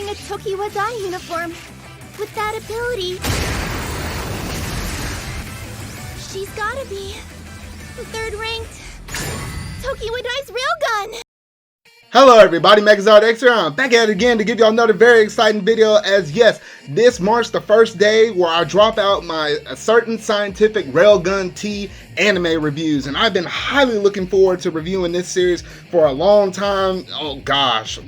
a Tokiwa Dai uniform. With that ability, she's gotta be the third-ranked Tokiwa Dai's railgun! Hello everybody, Megazord X here. I'm back at it again to give y'all another very exciting video, as yes, this marks the first day where I drop out my certain Scientific Railgun T anime reviews, and I've been highly looking forward to reviewing this series for a long time. Oh gosh,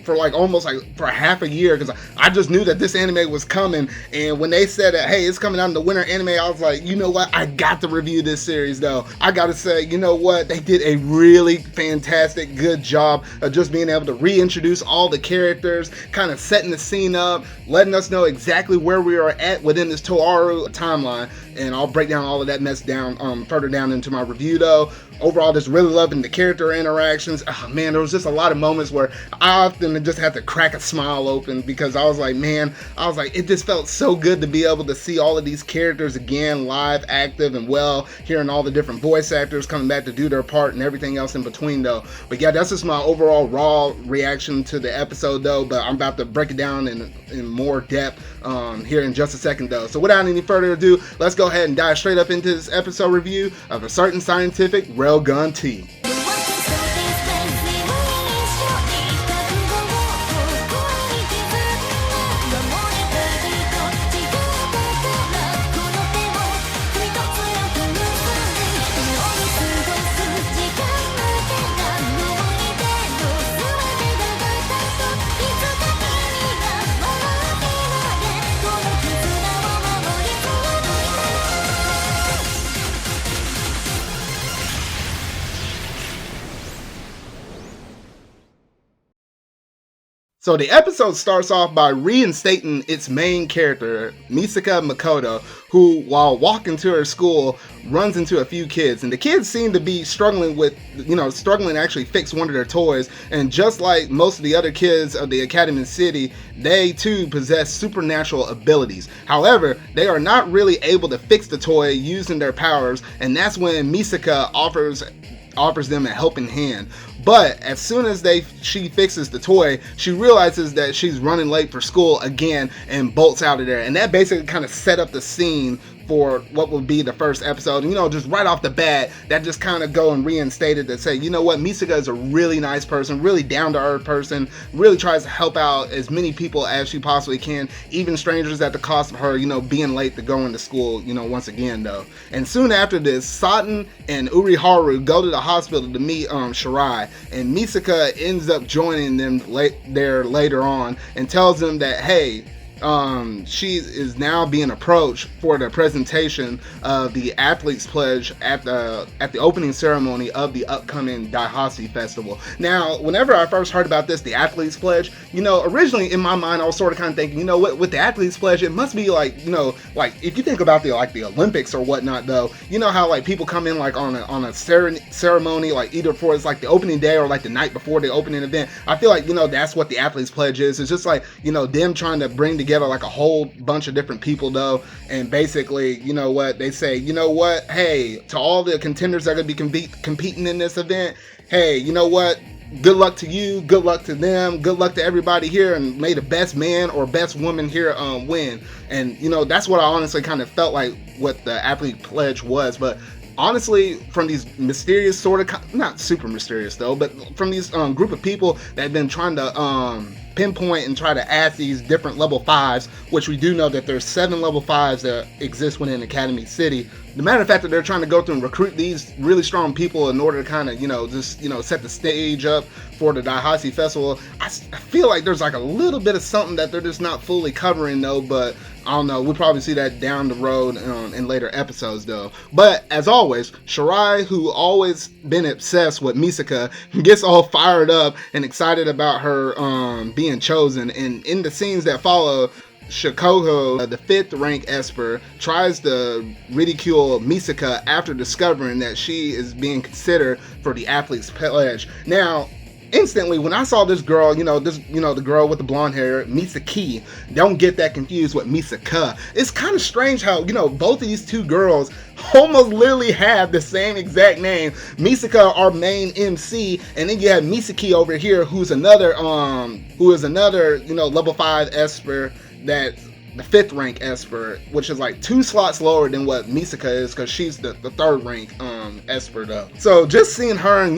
for almost for half a year, because I just knew that this anime was coming, and when they said that, hey, it's coming out in the winter anime, I was like, you know what, I got to review this series though. I gotta say, you know what, they did a really fantastic good job of just being able to reintroduce all the characters, kind of setting the scene up, letting us know exactly where we are at within this Toaru timeline, and I'll break down all of that mess down further down into my review though. Overall, just really loving the character interactions. Oh man, there was just a lot of moments where I often just had to crack a smile open, because I was like, man, it just felt so good to be able to see all of these characters again, live, active, and well, hearing all the different voice actors coming back to do their part and everything else in between though. But yeah, that's just my overall raw reaction to the episode though, but I'm about to break it down in more depth here in just a second though. So without any further ado, let's go ahead and dive straight up into this episode review of a certain Scientific Railgun T. So the episode starts off by reinstating its main character, Misaka Makoto, who, while walking to her school, runs into a few kids. And the kids seem to be struggling to actually fix one of their toys. And just like most of the other kids of the Academy City, they too possess supernatural abilities. However, they are not really able to fix the toy using their powers. And that's when Misaka offers them a helping hand. But as soon as she fixes the toy, she realizes that she's running late for school again and bolts out of there. And that basically kind of set up the scene for what will be the first episode. You know, just right off the bat, that just kind of go and reinstated that say, you know what, Misaka is a really nice person, really down-to-earth person, really tries to help out as many people as she possibly can, even strangers, at the cost of her, being late to go into school, once again though. And soon after this, Saten and Uriharu go to the hospital to meet Shirai, and Misaka ends up joining them there later on and tells them that, hey, she is now being approached for the presentation of the Athlete's Pledge at the opening ceremony of the upcoming Daihasi festival. Now, whenever I first heard about this, the Athlete's Pledge, originally in my mind I was sort of kind of thinking, with the Athlete's Pledge, it must be like if you think about the Olympics or whatnot though, how people come in on a ceremony, either for it's the opening day or the night before the opening event. I feel like that's what the Athlete's Pledge is. It's just them trying to bring together a whole bunch of different people though, and basically they say, hey, to all the contenders that are going to be competing in this event, hey, good luck to you, good luck to them, good luck to everybody here, and may the best man or best woman here win. And that's what I honestly kind of felt like what the Athlete Pledge was. But honestly, from these mysterious sort of, not super mysterious though, but from these group of people that have been trying to pinpoint and try to add these different level 5s, which we do know that there's 7 level 5s that exist within Academy City. The matter of fact that they're trying to go through and recruit these really strong people in order to kind of, set the stage up for the Daihasi festival. I feel like there's a little bit of something that they're just not fully covering though, but I don't know, we'll probably see that down the road in later episodes though. But as always, Shirai, who always been obsessed with Misaka, gets all fired up and excited about her being chosen. And in the scenes that follow, Shikoho, the 5th rank Esper, tries to ridicule Misaka after discovering that she is being considered for the Athlete's Pledge. Now, instantly when I saw this girl, the girl with the blonde hair, Misaki, don't get that confused with Misaka. It's kind of strange how, both of these two girls almost literally have the same exact name. Misaka, our main MC, and then you have Misaki over here, who is another level 5 Esper that's the 5th rank Esper, which is like 2 slots lower than what Misaka is, because she's the 3rd rank Esper though. So just seeing her, and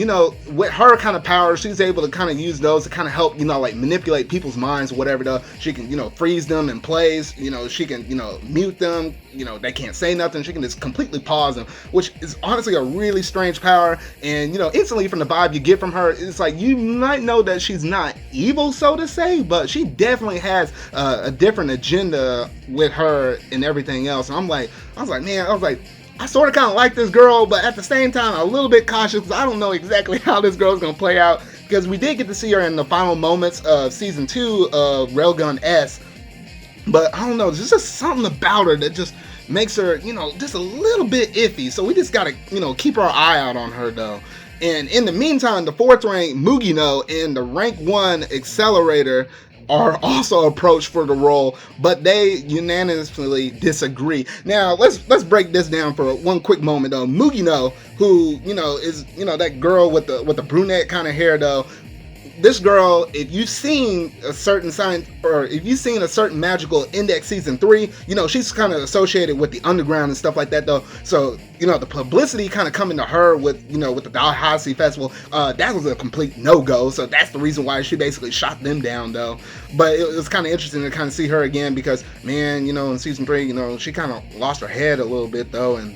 with her kind of power, she's able to kind of use those to kind of help, like manipulate people's minds or whatever though. She can, freeze them in place, she can, mute them, they can't say nothing. She can just completely pause them, which is honestly a really strange power. And, instantly from the vibe you get from her, it's like, you might know that she's not evil, so to say, but she definitely has a different agenda with her and everything else. And I sort of kind of like this girl, but at the same time, a little bit cautious, because I don't know exactly how this girl's going to play out, because we did get to see her in the final moments of season 2 of Railgun S, but I don't know, there's just something about her that just makes her, just a little bit iffy. So we just got to, keep our eye out on her though. And in the meantime, the 4th rank Mugino and the rank 1 Accelerator are also approached for the role, but they unanimously disagree. Now let's break this down for one quick moment though. Mugino, who is that girl with the brunette kind of hair though. This girl, if you've seen a certain magical index season 3, she's kind of associated with the underground and stuff like that though. So, the publicity kind of coming to her with the Daihasi festival, that was a complete no-go. So that's the reason why she basically shot them down though. But it was kind of interesting to kind of see her again, because man, in season 3, she kind of lost her head a little bit though. And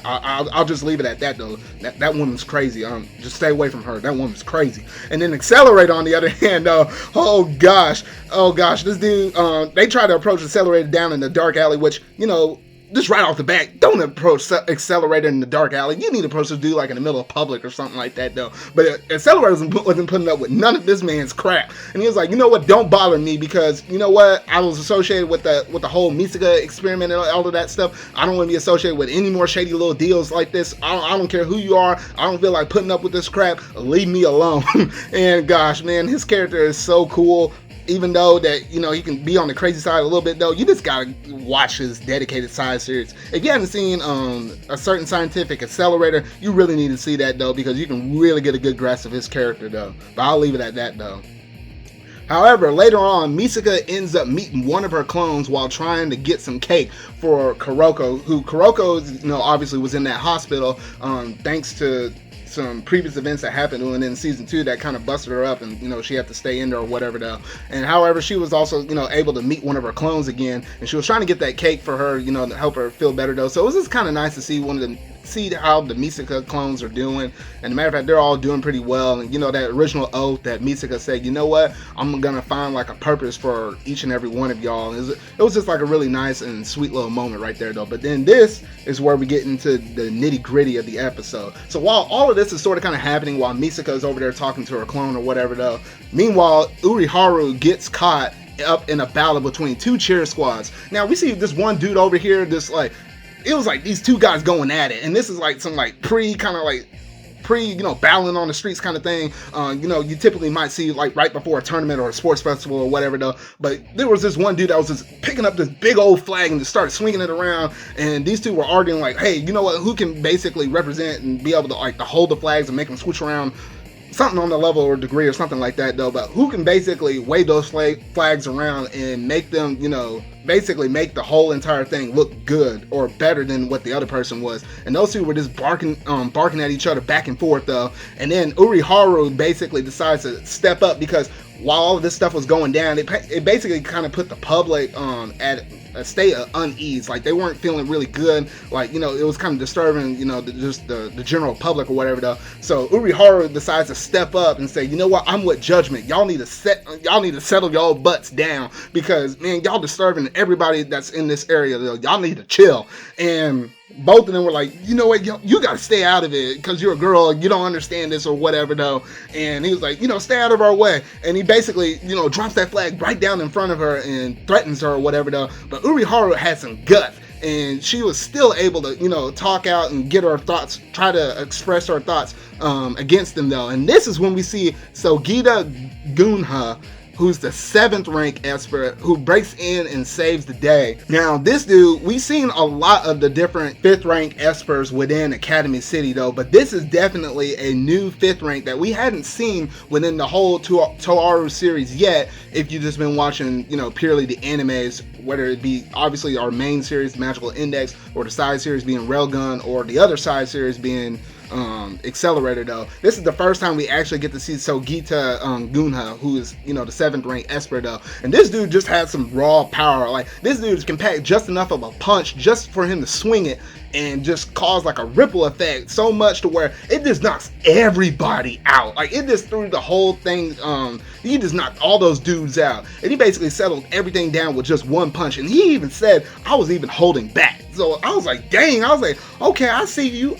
I'll just leave it at that though. That woman's crazy. Just stay away from her. That woman's crazy. And then Accelerator on the other hand, oh gosh, this dude, they try to approach Accelerator down in the dark alley, which, just right off the bat, don't approach Accelerator in the dark alley. You need to approach this dude like in the middle of public or something like that though. But Accelerator wasn't putting up with none of this man's crap. And he was like, what, don't bother me, because I was associated with the whole Misaka experiment and all of that stuff. I don't want to be associated with any more shady little deals like this. I don't care who you are. I don't feel like putting up with this crap. Leave me alone. And gosh, man, his character is so cool. Even though that, he can be on the crazy side a little bit though, you just gotta watch his dedicated side series. If you haven't seen a certain Scientific Accelerator, you really need to see that though, because you can really get a good grasp of his character though. But I'll leave it at that though. However, later on, Misaka ends up meeting one of her clones while trying to get some cake for Koroko, who obviously was in that hospital, thanks to some previous events that happened in season 2 that kind of busted her up, and she had to stay in there or whatever though. And however, she was also able to meet one of her clones again, and she was trying to get that cake for her, to help her feel better though. So it was just kind of nice to see see how the Misaka clones are doing. And as a matter of fact, they're all doing pretty well. And that original oath that Misaka said, I'm gonna find like a purpose for each and every one of y'all. It was just like a really nice and sweet little moment right there though. But then this is where we get into the nitty gritty of the episode. So while all of this is sort of kind of happening while Misaka is over there talking to her clone or whatever though, meanwhile Uriharu gets caught up in a battle between 2 cheer squads. Now we see this one dude over here, it was like these 2 guys going at it, and this is like some like pre battling on the streets kind of thing. You typically might see like right before a tournament or a sports festival or whatever though. But there was this one dude that was just picking up this big old flag and just started swinging it around, and these 2 were arguing like, hey, who can basically represent and be able to to hold the flags and make them switch around, something on the level or degree or something like that though. But who can basically wave those flags around and make them, basically make the whole entire thing look good or better than what the other person was. And those 2 were just barking at each other back and forth though. And then Uriharu basically decides to step up, because while all of this stuff was going down, it basically kind of put the public at a state of unease. Like they weren't feeling really good. Like, it was kind of disturbing, just the general public or whatever though. So Uriharu decides to step up and say, what, I'm with judgment. Y'all need to settle y'all butts down, because man, y'all disturbing everybody that's in this area though. Y'all need to chill. And both of them were like, what, you gotta stay out of it, because you're a girl, you don't understand this or whatever though. And he was like, stay out of our way. And he basically, drops that flag right down in front of her and threatens her or whatever though. But Uriharu had some guts. and she was still able to, talk out and get her thoughts, try to express her thoughts against them though. And this is when we see Sogita Gunha, who's the 7th rank Esper, who breaks in and saves the day. Now, this dude, we've seen a lot of the different 5th rank Espers within Academy City though, but this is definitely a new 5th rank that we hadn't seen within the whole Toaru series yet, if you've just been watching, purely the animes, whether it be obviously our main series, Magical Index, or the side series being Railgun, or the other side series being Accelerator though. This is the first time we actually get to see Sogita Gunha, who is, the 7th rank Esper though. And this dude just had some raw power. Like, this dude can pack just enough of a punch just for him to swing it and just cause like a ripple effect, so much to where it just knocks everybody out. Like, it just threw the whole thing, he just knocked all those dudes out, and he basically settled everything down with just one punch. And he even said, I was even holding back. So I was like, dang, I was like, okay, I see you,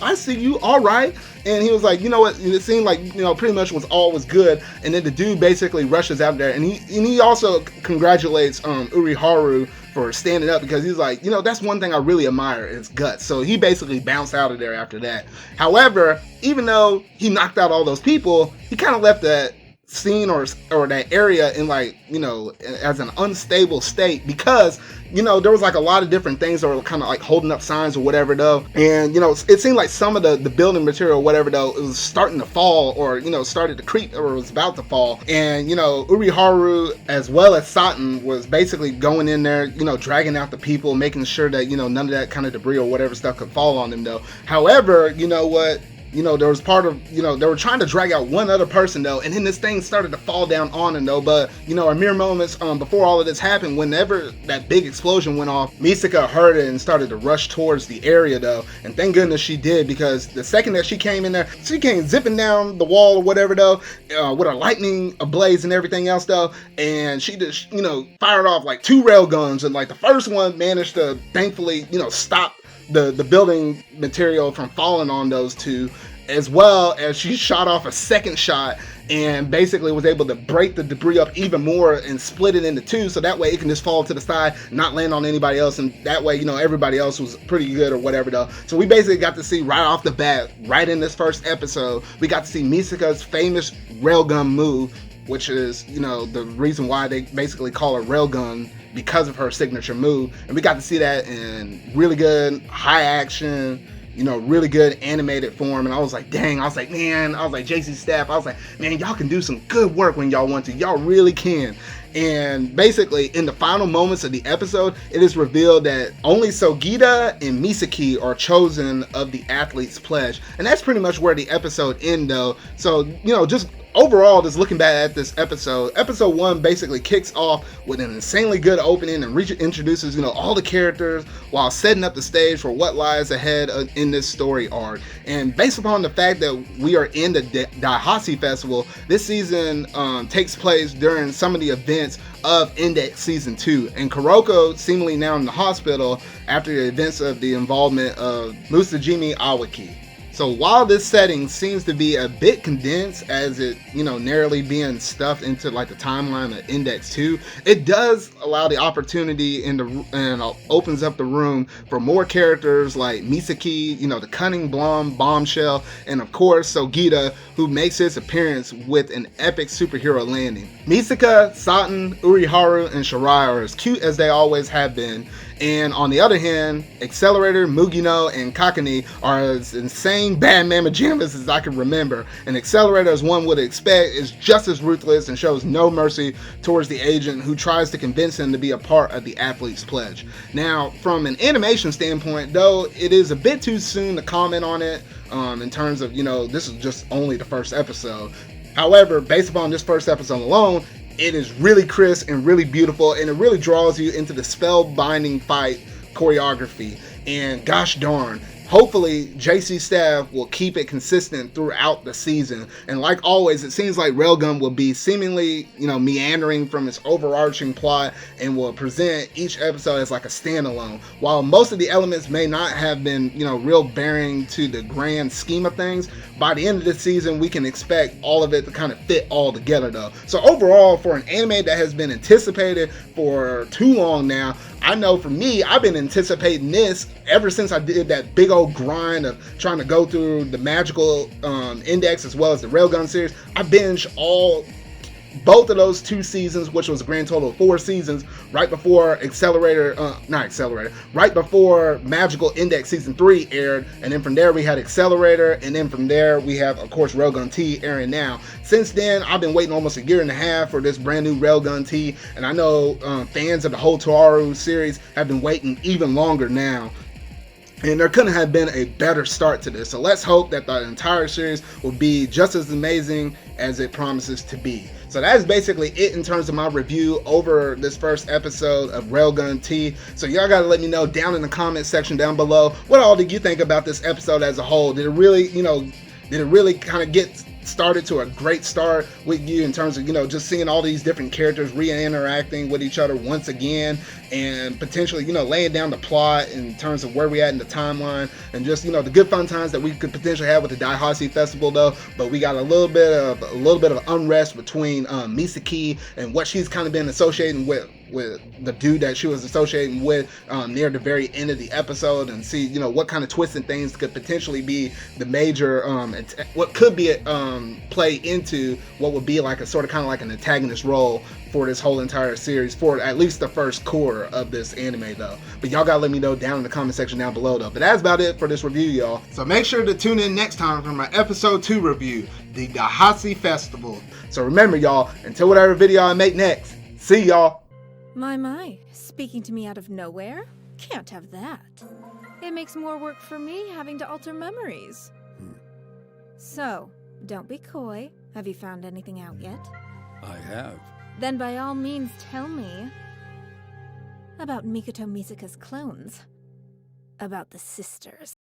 all right. And he was like, you know what, it seemed like, pretty much all was good. And then the dude basically rushes out there, and he also congratulates Uriharu for standing up, because he's like, that's one thing I really admire, is guts. So he basically bounced out of there after that. However, even though he knocked out all those people, he kind of left that scene or that area in like, as an unstable state, because there was like a lot of different things that were kind of like holding up signs or whatever though. And it seemed like some of the building material or whatever though, it was starting to fall, or started to creep, or was about to fall. And Uriharu as well as Saten was basically going in there, dragging out the people, making sure that none of that kind of debris or whatever stuff could fall on them though. However, there was part of, they were trying to drag out one other person though, and then this thing started to fall down on them though. But, a mere moments before all of this happened, whenever that big explosion went off, Misaka heard it and started to rush towards the area though. And thank goodness she did, because the second that she came in there, she came zipping down the wall or whatever though, with her lightning ablaze and everything else though. And she just, fired off like 2 rail guns, and like the first one managed to thankfully, stop the building material from falling on those 2, as well as she shot off a second shot and basically was able to break the debris up even more and split it into 2, so that way it can just fall to the side, not land on anybody else, and that way everybody else was pretty good or whatever though. So we basically got to see right off the bat, right in this first episode, we got to see Misaka's famous railgun move, which is the reason why they basically call her Railgun, because of her signature move. And we got to see that in really good high action, really good animated form. And I was like, dang, JC staff, I was like, man, y'all can do some good work when y'all want to. Y'all really can. And basically, in the final moments of the episode, it is revealed that only Sogita and Misaki are chosen of the Athlete's Pledge. And that's pretty much where the episode ends though. So, just overall, just looking back at this episode 1 basically kicks off with an insanely good opening and introduces, all the characters while setting up the stage for what lies ahead in this story arc. And based upon the fact that we are in the Daihasi Festival, this season takes place during some of the events of Index Season 2. And Koroko seemingly now in the hospital after the events of the involvement of Musajimi Awaki. So while this setting seems to be a bit condensed, as it, narrowly being stuffed into like the timeline of Index 2, it does allow the opportunity and opens up the room for more characters like Misaki, the cunning blonde bombshell, and of course Sogita, who makes his appearance with an epic superhero landing. Misaka, Saten, Uriharu, and Shirai are as cute as they always have been. And on the other hand, Accelerator, Mugino, and Kakani are as insane bad mamma jammas as I can remember. And Accelerator, as one would expect, is just as ruthless and shows no mercy towards the agent who tries to convince him to be a part of the Athlete's Pledge. Now, from an animation standpoint, though, it is a bit too soon to comment on it in terms of, this is just only the first episode. However, based upon this first episode alone, it is really crisp and really beautiful, and it really draws you into the spellbinding fight choreography. And gosh darn, hopefully JC staff will keep it consistent throughout the season. And like always, it seems like Railgun will be seemingly, meandering from its overarching plot and will present each episode as like a standalone. While most of the elements may not have been, real bearing to the grand scheme of things, by the end of this season, we can expect all of it to kind of fit all together though. So overall, for an anime that has been anticipated for too long now, I know for me, I've been anticipating this ever since I did that big old grind of trying to go through the magical index as well as the Railgun series. I binged both of those 2 seasons, which was a grand total of 4 seasons, right before right before Magical Index Season 3 aired, and then from there we had Accelerator, and then from there we have, of course, Railgun T airing now. Since then, I've been waiting almost a year and a half for this brand new Railgun T, and I know fans of the whole Toaru series have been waiting even longer now. And there couldn't have been a better start to this. So let's hope that the entire series will be just as amazing as it promises to be. So that is basically it in terms of my review over this first episode of Railgun T. So y'all gotta let me know down in the comment section down below, what all did you think about this episode as a whole? Did it really, kind of get started to a great start with you in terms of, just seeing all these different characters re-interacting with each other once again, and potentially, laying down the plot in terms of where we at in the timeline, and just, the good fun times that we could potentially have with the Daihasi festival though. But we got a little bit of unrest between Misaki and what she's kind of been associating with the dude that she was associating with near the very end of the episode, and see what kind of twists and things could potentially be the major what could be play into what would be like a sort of kind of like an antagonist role for this whole entire series, for at least the first quarter of this anime though. But y'all gotta let me know down in the comment section down below though. But that's about it for this review, y'all. So make sure to tune in next time for my episode 2 review, the Daihasi Festival. So remember y'all, until whatever video I make next, see y'all. My, speaking to me out of nowhere? Can't have that. It makes more work for me having to alter memories. So, don't be coy. Have you found anything out yet? I have. Then by all means tell me about Mikoto Misaka's clones. About the sisters.